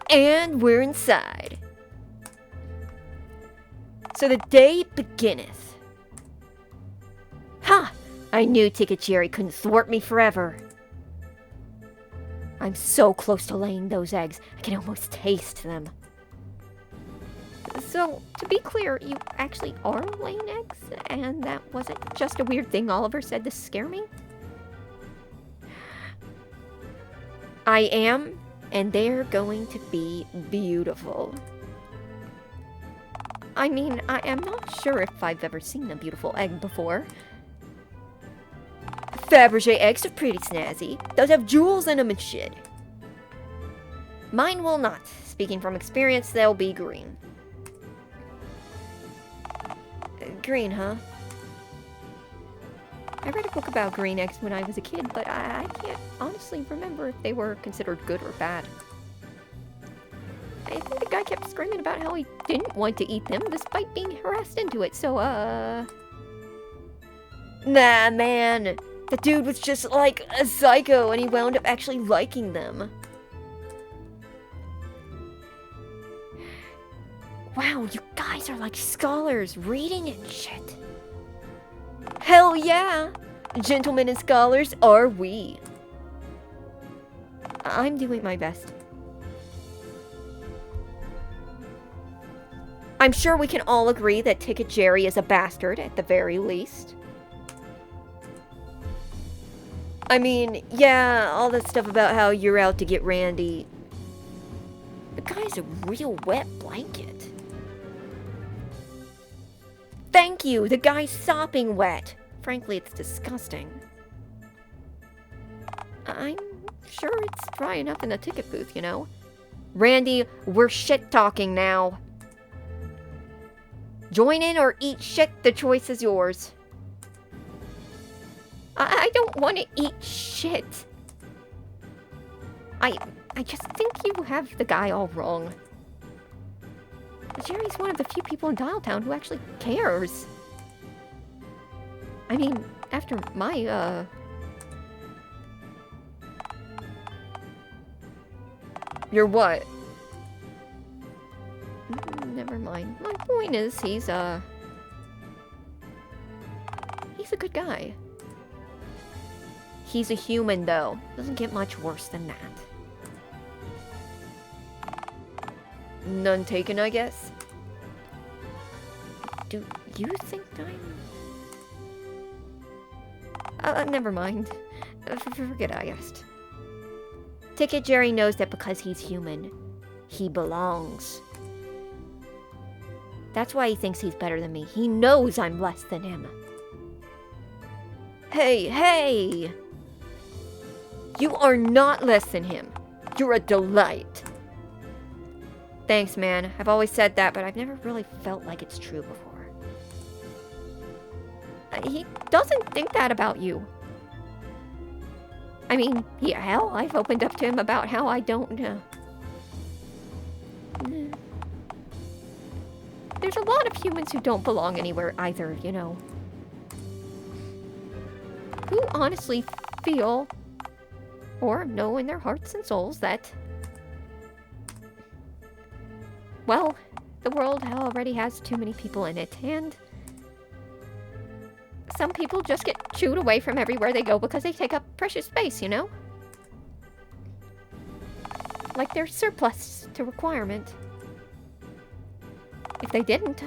And we're inside. So the day beginneth. Ha! I knew Ticket Jerry couldn't thwart me forever. I'm so close to laying those eggs, I can almost taste them. So, to be clear, you actually are laying eggs? And that wasn't just a weird thing Oliver said to scare me? I am, and they're going to be beautiful. I mean, I am not sure if I've ever seen a beautiful egg before. Fabergé eggs are pretty snazzy. Those have jewels in them and shit. Mine will not. Speaking from experience, they'll be green. Green, huh? I read a book about green eggs when I was a kid, but I can't honestly remember if they were considered good or bad. I think the guy kept screaming about how he didn't want to eat them despite being harassed into it, so, Nah, man. The dude was just like a psycho and he wound up actually liking them. Wow, you guys are like scholars reading and shit. Hell yeah! Gentlemen and scholars are we. I'm doing my best. I'm sure we can all agree that Ticket Jerry is a bastard at the very least. I mean, yeah, all that stuff about how you're out to get Randy. The guy's a real wet blanket. Thank you, the guy's sopping wet. Frankly, it's disgusting. I'm sure it's dry enough in the ticket booth, you know? Randy, we're shit-talking now. Join in or eat shit, the choice is yours. I don't want to eat shit. I just think you have the guy all wrong. Jerry's one of the few people in Dialtown who actually cares. I mean, after my, You're what? Never mind. My point is, he's a good guy. He's a human, though. Doesn't get much worse than that. None taken, I guess? Do you think I'm... never mind. Forget I asked. Ticket Jerry knows that because he's human, he belongs. That's why he thinks he's better than me. He knows I'm less than him. Hey! You are not less than him. You're a delight. Thanks, man. I've always said that, but I've never really felt like it's true before. He doesn't think that about you. I mean, yeah, hell, I've opened up to him about how I don't know. There's a lot of humans who don't belong anywhere either, you know. Who honestly feel, or know in their hearts and souls that, well, the world already has too many people in it, and some people just get chewed away from everywhere they go because they take up precious space, you know? Like they're surplus to requirement. If they didn't,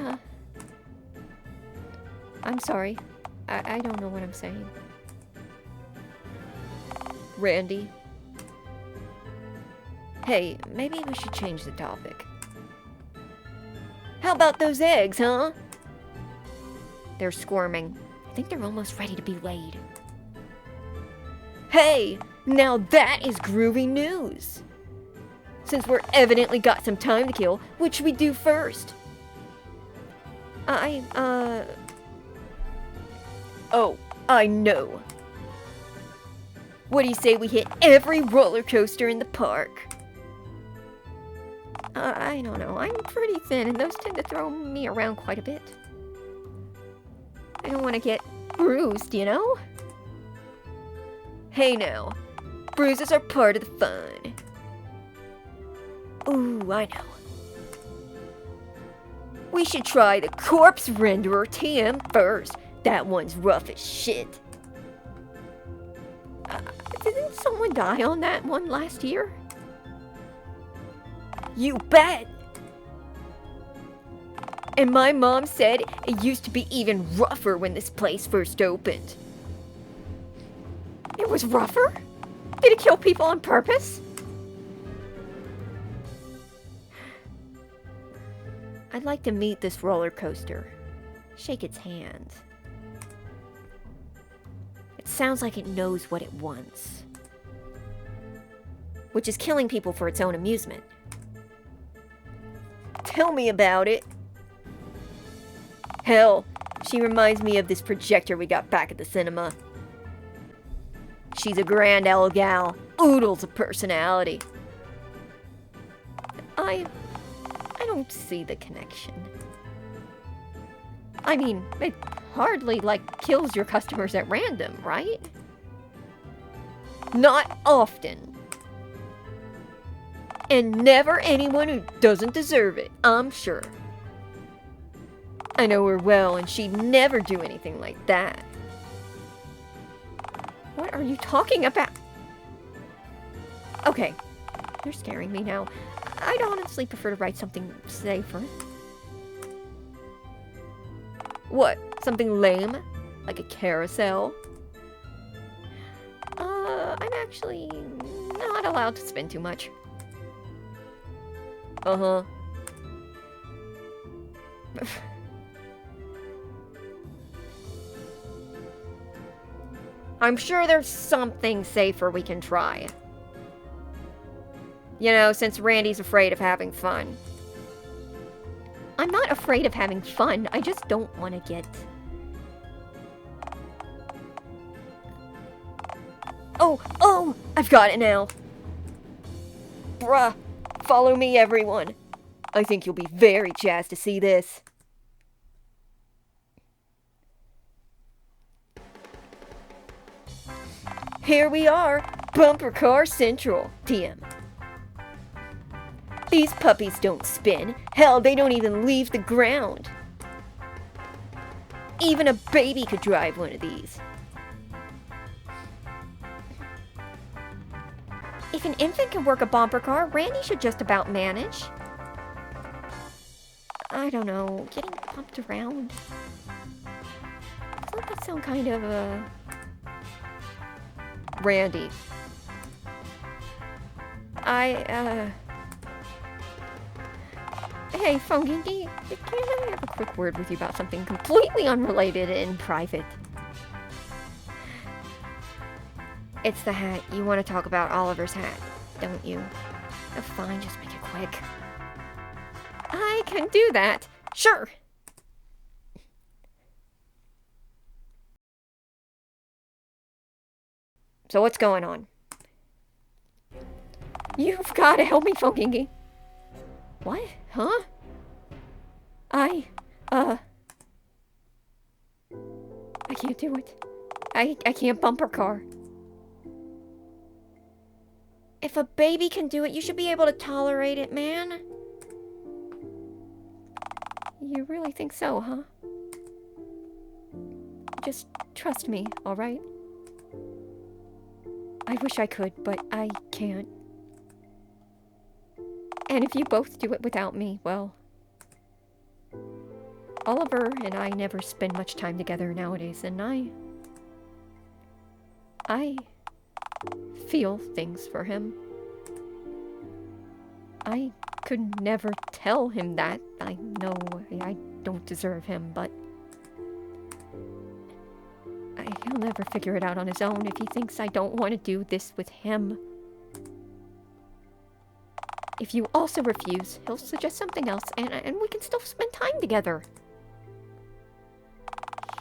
I'm sorry. I don't know what I'm saying. Randy. Hey, maybe we should change the topic. How about those eggs, huh? They're squirming. I think they're almost ready to be laid. Hey, now that is groovy news. Since we're evidently got some time to kill, what should we do first? Oh, I know. What do you say we hit every roller coaster in the park? I don't know. I'm pretty thin, and those tend to throw me around quite a bit. I don't want to get bruised, you know? Hey now, bruises are part of the fun. Ooh, I know. We should try the Corpse Renderer TM first. That one's rough as shit. Didn't someone die on that one last year? You bet! And my mom said it used to be even rougher when this place first opened. It was rougher? Did it kill people on purpose? I'd like to meet this roller coaster. Shake its hand. It sounds like it knows what it wants. Which is killing people for its own amusement. Tell me about it. Hell, she reminds me of this projector we got back at the cinema. She's a grand old gal, oodles of personality. I don't see the connection. I mean, it hardly, like, kills your customers at random, right? Not often. And never anyone who doesn't deserve it, I'm sure. I know her well, and she'd never do anything like that. What are you talking about? Okay, you're scaring me now. I'd honestly prefer to write something safer. What? Something lame? Like a carousel? I'm actually not allowed to spend too much. Uh-huh. I'm sure there's something safer we can try. You know, since Randy's afraid of having fun. I'm not afraid of having fun, I just don't want to get... Oh! I've got it now! Bruh, follow me everyone. I think you'll be very jazzed to see this. Here we are, Bumper Car Central, TM. These puppies don't spin. Hell, they don't even leave the ground. Even a baby could drive one of these. If an infant can work a bumper car, Randy should just about manage. I don't know, getting pumped around. Doesn't that sound kind of, Randy. Hey, Phonegingi, can I have a quick word with you about something completely unrelated and private? It's the hat. You want to talk about Oliver's hat, don't you? Oh, fine, just make it quick. I can do that. Sure. So what's going on? You've got to help me, Phonegingi. What? Huh? I can't do it. I can't bumper car. If a baby can do it, you should be able to tolerate it, man. You really think so, huh? Just trust me, alright? I wish I could, but I can't. And if you both do it without me, well... Oliver and I never spend much time together nowadays, and I feel things for him. I could never tell him that. I know I don't deserve him, but... he'll never figure it out on his own if he thinks I don't want to do this with him. If you also refuse, he'll suggest something else, and we can still spend time together.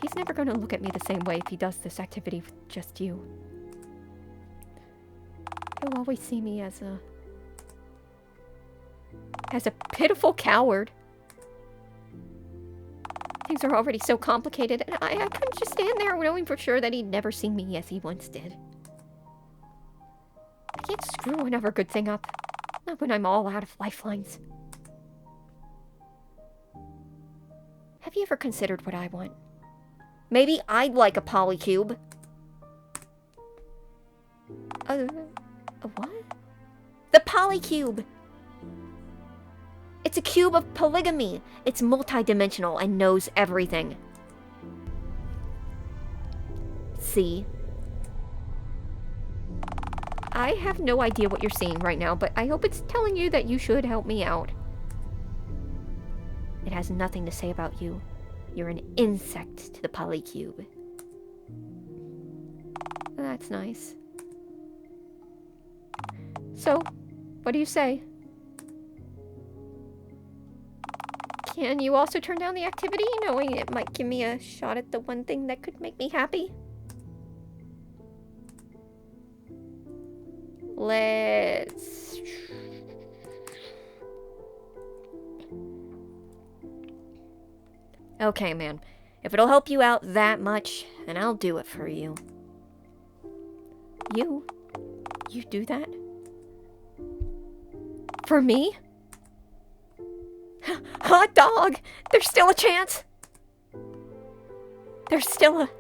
He's never going to look at me the same way if he does this activity with just you. He'll always see me as a pitiful coward. Things are already so complicated, and I couldn't just stand there knowing for sure that he'd never seen me as he once did. I can't screw another good thing up. Not when I'm all out of lifelines. Have you ever considered what I want? Maybe I'd like a Polycube. A what? The Polycube! It's a cube of polygamy. It's multi-dimensional and knows everything. See? I have no idea what you're seeing right now, but I hope it's telling you that you should help me out. It has nothing to say about you. You're an insect to the Polycube. That's nice. So, what do you say? Can you also turn down the activity, knowing it might give me a shot at the one thing that could make me happy? Let's... Okay, man. If it'll help you out that much, then I'll do it for you. You? You do that? For me? Hot dog! There's still a chance! There's still a...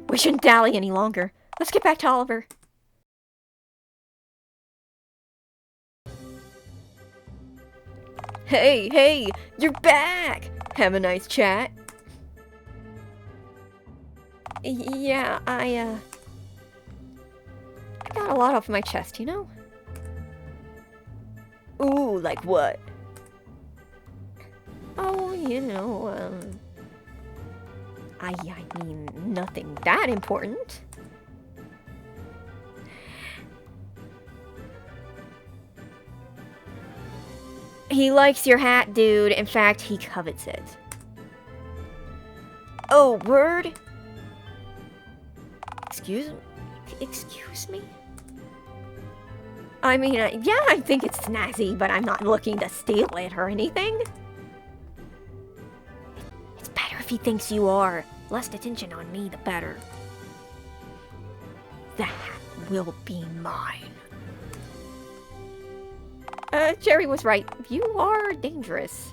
We shouldn't dally any longer. Let's get back to Oliver. Hey, you're back! Have a nice chat. Yeah, I got a lot off my chest, you know? Ooh, like what? Oh, you know, I mean, nothing that important. He likes your hat, dude. In fact, he covets it. Oh, word? Excuse me? I mean, yeah, I think it's snazzy, but I'm not looking to steal it or anything. It's better if he thinks you are. Less attention on me, the better. The hat will be mine. Jerry was right. You are dangerous.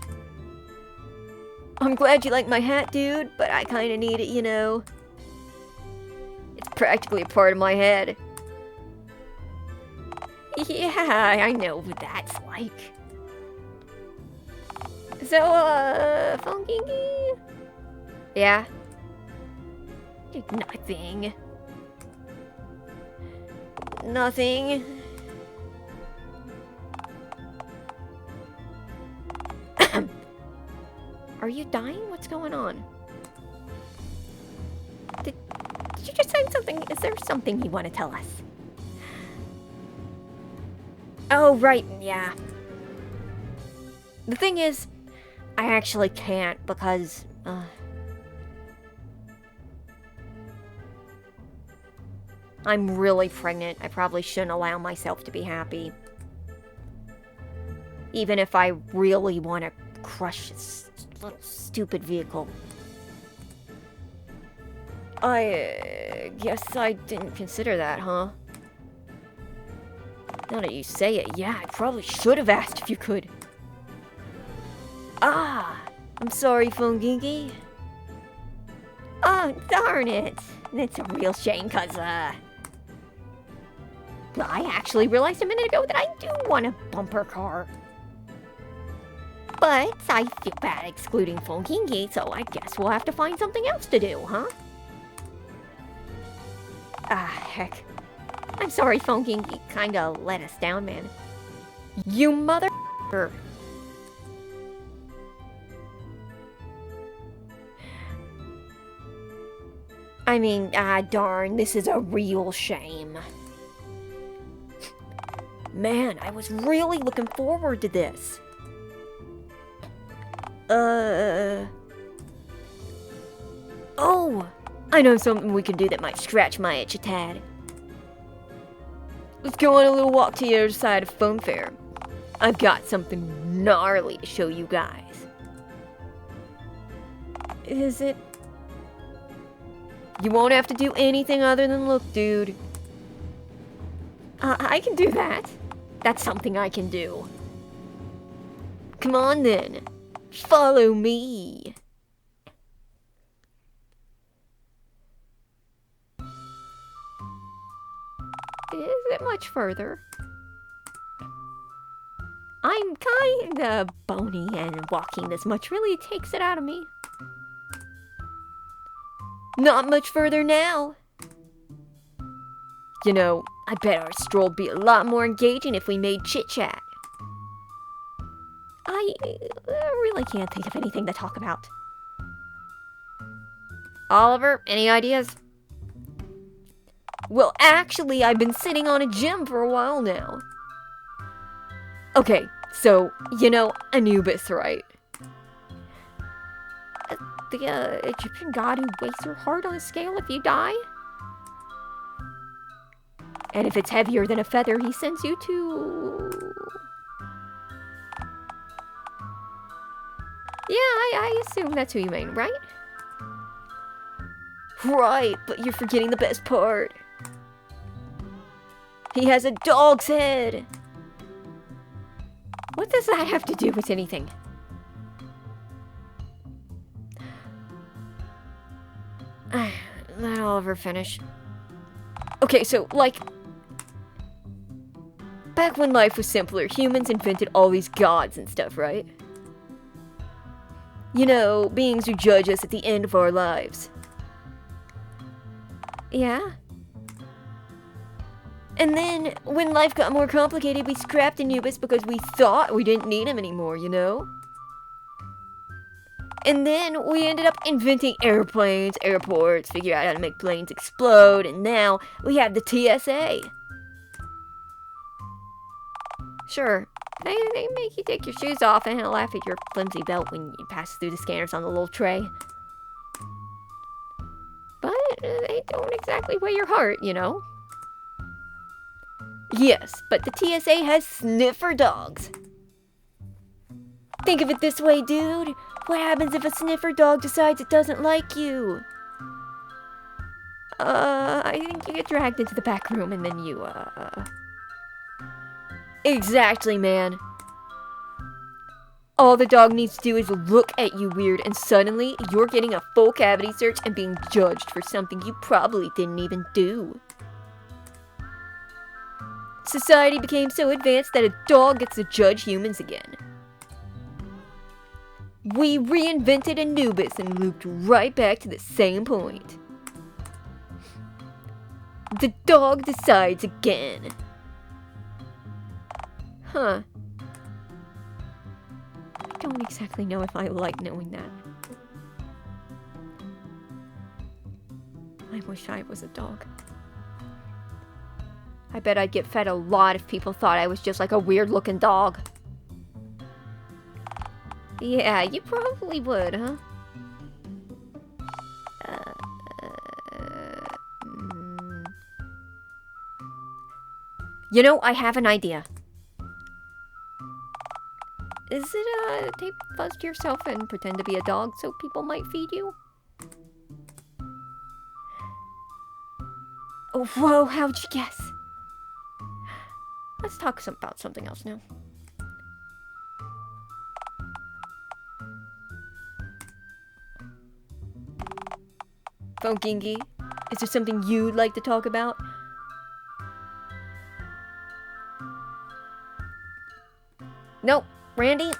I'm glad you like my hat, dude, but I kinda need it, you know. It's practically a part of my head. Yeah, I know what that's like. So, Phonegingi? Yeah? Nothing. Nothing. Are you dying? What's going on? Did you just say something? Is there something you want to tell us? Oh, right, yeah. The thing is, I actually can't because, I'm really pregnant. I probably shouldn't allow myself to be happy. Even if I really want to crush this little stupid vehicle. I guess I didn't consider that, huh? Now that you say it, yeah, I probably should have asked if you could. Ah, I'm sorry, Phonegingi. Oh, darn it. It's a real shame, cause, I actually realized a minute ago that I do want a bumper car. But I feel bad excluding Phonegingi, so I guess we'll have to find something else to do, huh? Ah, heck. I'm sorry, Phonegingi kinda let us down, man. You mother... I mean, darn, this is a real shame. Man, I was really looking forward to this. Oh! I know something we can do that might scratch my itch a tad. Let's go on a little walk to the other side of Phone Fair. I've got something gnarly to show you guys. Is it? You won't have to do anything other than look, dude. I can do that. That's something I can do. Come on then. Follow me. Is it much further? I'm kinda bony, and walking this much really takes it out of me. Not much further now. You know, I bet our stroll would be a lot more engaging if we made chit-chat. I really can't think of anything to talk about. Oliver, any ideas? Well, actually, I've been sitting on a gym for a while now. Okay, so, you know, Anubis, right? The Egyptian god who weighs your heart on a scale if you die? And if it's heavier than a feather, he sends you to... Yeah, I assume that's who you mean, right? Right, but you're forgetting the best part. He has a dog's head. What does that have to do with anything? Let Oliver finish. Okay, so, like... Back when life was simpler, humans invented all these gods and stuff, right? You know, beings who judge us at the end of our lives. Yeah? And then, when life got more complicated, we scrapped Anubis because we thought we didn't need him anymore, you know? And then, we ended up inventing airplanes, airports, figure out how to make planes explode, and now, we have the TSA. Sure, they make you take your shoes off and laugh at your flimsy belt when you pass through the scanners on the little tray. But they don't exactly weigh your heart, you know? Yes, but the TSA has sniffer dogs. Think of it this way, dude. What happens if a sniffer dog decides it doesn't like you? I think you get dragged into the back room and then you, Exactly, man. All the dog needs to do is look at you weird, and suddenly you're getting a full cavity search and being judged for something you probably didn't even do. Society became so advanced that a dog gets to judge humans again. We reinvented Anubis and looped right back to the same point. The dog decides again. Huh. I don't exactly know if I like knowing that. I wish I was a dog. I bet I'd get fed a lot if people thought I was just like a weird-looking dog. Yeah, you probably would, huh? You know, I have an idea. Is it, tape fuzz to yourself and pretend to be a dog so people might feed you? Oh, whoa, how'd you guess? Let's talk about something else now. Phonegingi, is there something you'd like to talk about? Nope. Randy?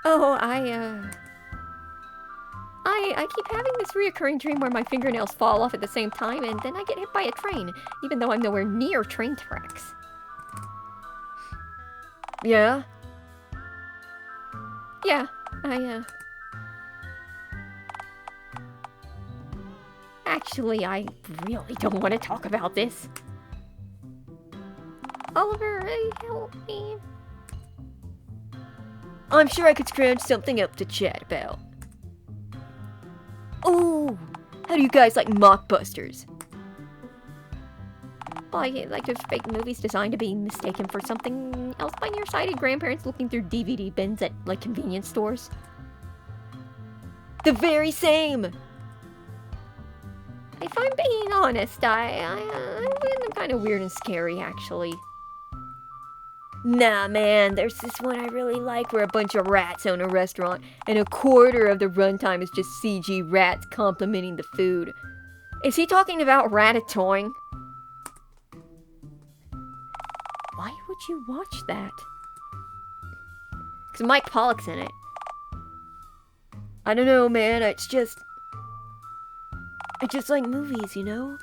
Oh, I keep having this reoccurring dream where my fingernails fall off at the same time and then I get hit by a train, even though I'm nowhere near train tracks. Yeah? Yeah, Actually, I really don't want to talk about this. Oliver, help me. I'm sure I could scrounge something up to chat about. Ooh, how do you guys like mockbusters? Like those fake movies designed to be mistaken for something else by nearsighted grandparents looking through DVD bins at, like, convenience stores. The very same! If I'm being honest, I find them kind of weird and scary, actually. Nah, man, there's this one I really like where a bunch of rats own a restaurant, and a quarter of the runtime is just CG rats complimenting the food. Is he talking about Ratatoing? Why would you watch that? Because Mike Pollock's in it. I don't know, man, I just like movies, you know?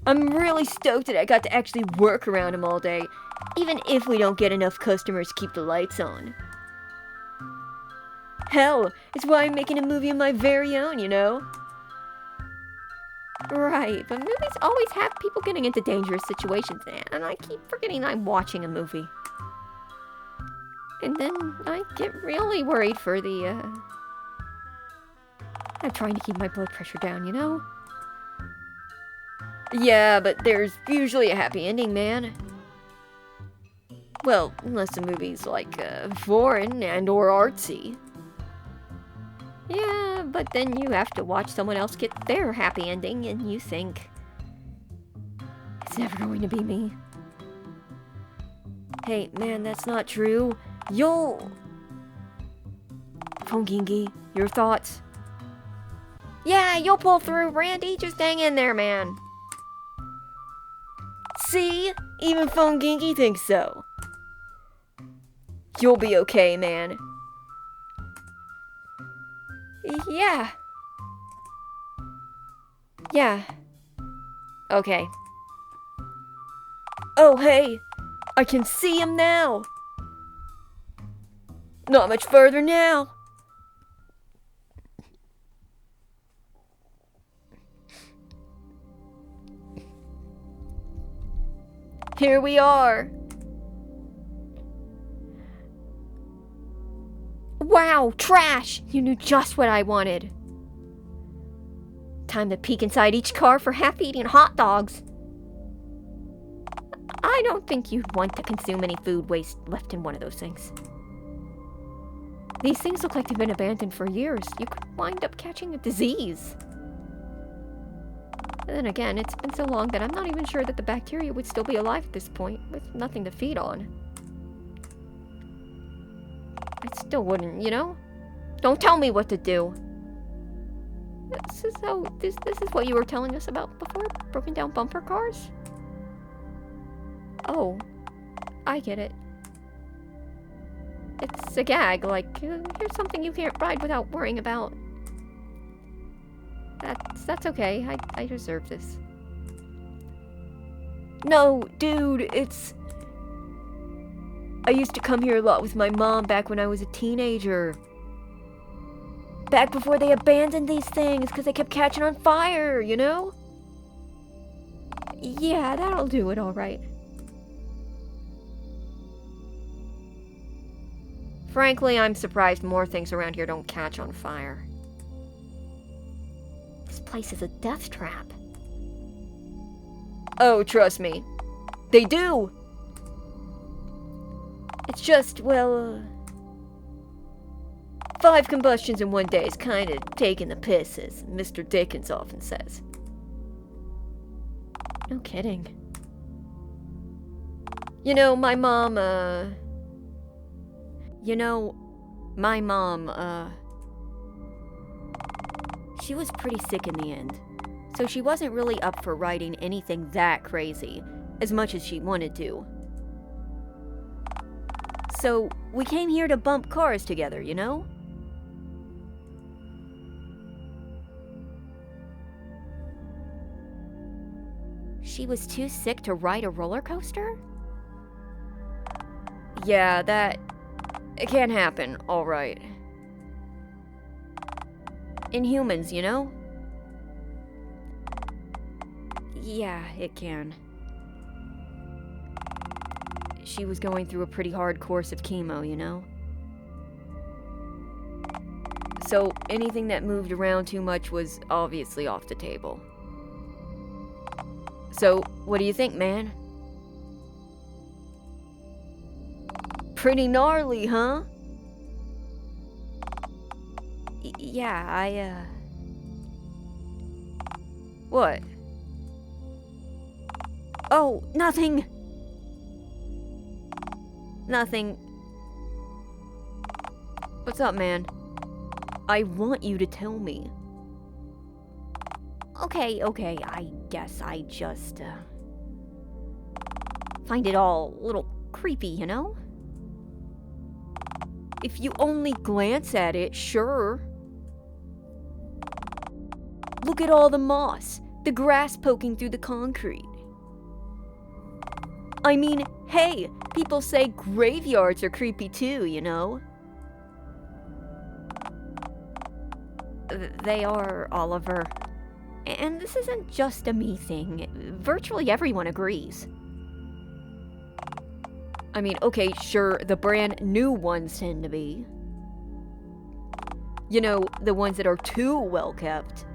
I'm really stoked that I got to actually work around him all day, even if we don't get enough customers to keep the lights on. Hell, it's why I'm making a movie of my very own, you know? Right, but movies always have people getting into dangerous situations, and I keep forgetting I'm watching a movie. And then I get really worried for the, I'm trying to keep my blood pressure down, you know? Yeah, but there's usually a happy ending, man. Well, unless the movie's, like, foreign and or artsy. Yeah, but then you have to watch someone else get their happy ending, and you think, it's never going to be me. Hey, man, that's not true. Phonegingi, your thoughts? Yeah, you'll pull through, Randy. Just hang in there, man. See? Even Phonegingi thinks so. You'll be okay, man. Yeah. Yeah. Okay. Oh, hey! I can see him now! Not much further now! Here we are! Wow, trash! You knew just what I wanted. Time to peek inside each car for half-eaten hot dogs. I don't think you'd want to consume any food waste left in one of those things. These things look like they've been abandoned for years. You could wind up catching a disease. And then again, it's been so long that I'm not even sure that the bacteria would still be alive at this point, with nothing to feed on. I still wouldn't, you know? Don't tell me what to do. This is what you were telling us about before? Broken down bumper cars? Oh, I get it. It's a gag, like, here's something you can't ride without worrying about. That's okay, I deserve this. No, dude, it's... I used to come here a lot with my mom back when I was a teenager. Back before they abandoned these things, because they kept catching on fire, you know? Yeah, that'll do it alright. Frankly, I'm surprised more things around here don't catch on fire. This place is a death trap. Oh, trust me. They do! It's just, well, 5 combustions in one day is kinda taking the piss, as Mr. Dickens often says. No kidding. You know, my mom, she was pretty sick in the end. So she wasn't really up for writing anything that crazy, as much as she wanted to. So, we came here to bump cars together, you know? She was too sick to ride a roller coaster? Yeah, it can happen, alright. In humans, you know? Yeah, it can. She was going through a pretty hard course of chemo, you know? So, anything that moved around too much was obviously off the table. So, what do you think, man? Pretty gnarly, huh? Yeah, What? Oh, nothing! Nothing. What's up, man? I want you to tell me. Okay, I guess I just, find it all a little creepy, you know? If you only glance at it, sure. Look at all the moss, the grass poking through the concrete. I mean, hey, people say graveyards are creepy too, you know? They are, Oliver. And this isn't just a me thing. Virtually everyone agrees. I mean, okay, sure, the brand new ones tend to be. You know, the ones that are too well kept.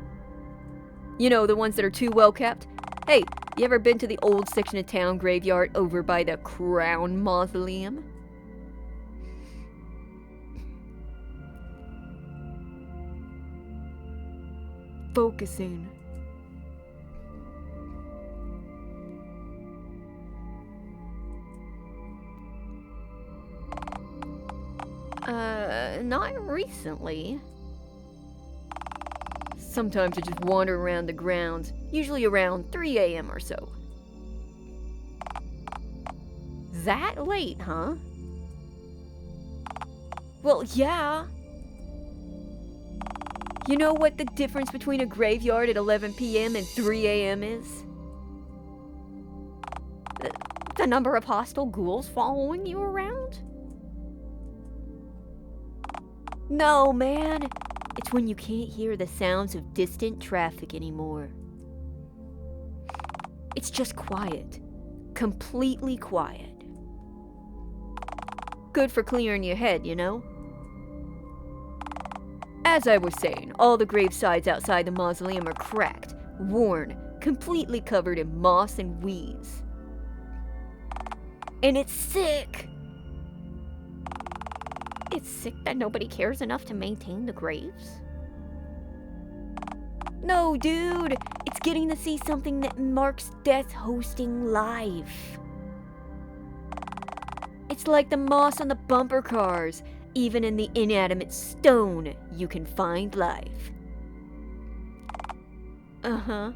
You know, the ones that are too well kept. Hey, you ever been to the old section of town graveyard over by the Crown Mausoleum? Focusing. Not recently. Sometimes I just wander around the grounds, usually around 3 a.m. or so. That late, huh? Well, yeah. You know what the difference between a graveyard at 11 p.m. and 3 a.m. is? The number of hostile ghouls following you around? No, man. It's when you can't hear the sounds of distant traffic anymore. It's just quiet. Completely quiet. Good for clearing your head, you know? As I was saying, all the gravesides outside the mausoleum are cracked, worn, completely covered in moss and weeds. And it's sick! It's sick that nobody cares enough to maintain the graves? No, dude! It's getting to see something that marks death hosting life. It's like the moss on the bumper cars. Even in the inanimate stone, you can find life. Uh-huh.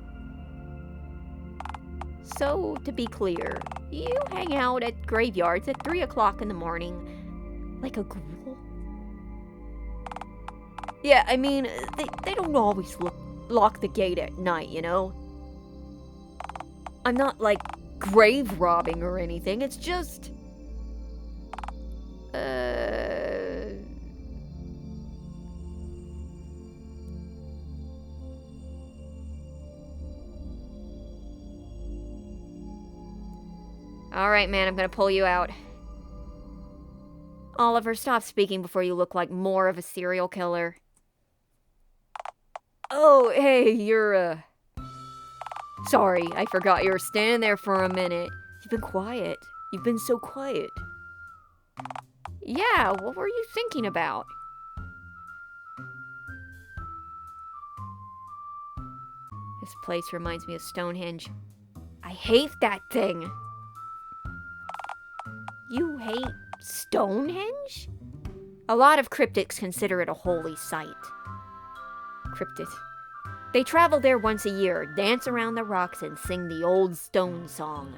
So, to be clear, you hang out at graveyards at 3 o'clock in the morning like a ghoul? Yeah, I mean, they don't always lock the gate at night, you know? I'm not, like, grave robbing or anything, it's just... Alright, man, I'm gonna pull you out. Oliver, stop speaking before you look like more of a serial killer. Oh, hey, you're, Sorry, I forgot you were standing there for a minute. You've been quiet. You've been so quiet. Yeah, what were you thinking about? This place reminds me of Stonehenge. I hate that thing. You hate Stonehenge? A lot of cryptics consider it a holy site. Cryptid. They travel there once a year, dance around the rocks, and sing the old stone song.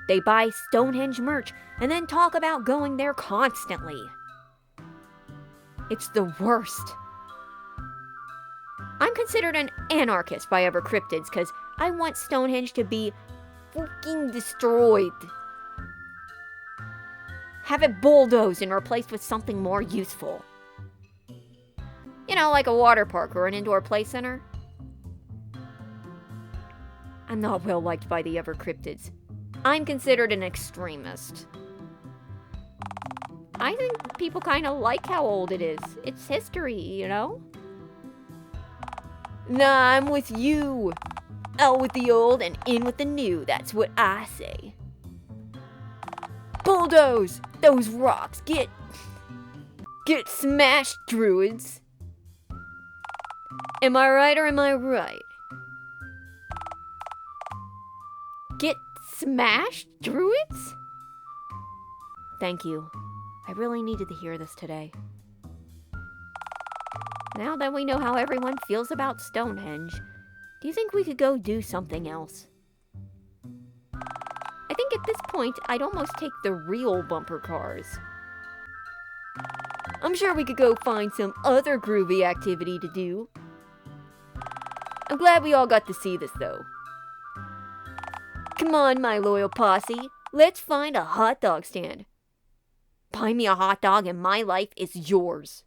They buy Stonehenge merch and then talk about going there constantly. It's the worst. I'm considered an anarchist by other cryptids because I want Stonehenge to be fucking destroyed. Have it bulldozed and replaced with something more useful. You know, like a water park or an indoor play center. I'm not well liked by the other cryptids. I'm considered an extremist. I think people kind of like how old it is. It's history, you know? Nah, I'm with you. Out with the old and in with the new, that's what I say. Bulldoze those rocks, get smashed, druids. Am I right or am I right? Get smashed, druids? Thank you. I really needed to hear this today. Now that we know how everyone feels about Stonehenge, do you think we could go do something else? I think at this point, I'd almost take the real bumper cars. I'm sure we could go find some other groovy activity to do. I'm glad we all got to see this, though. Come on, my loyal posse. Let's find a hot dog stand. Buy me a hot dog and my life is yours.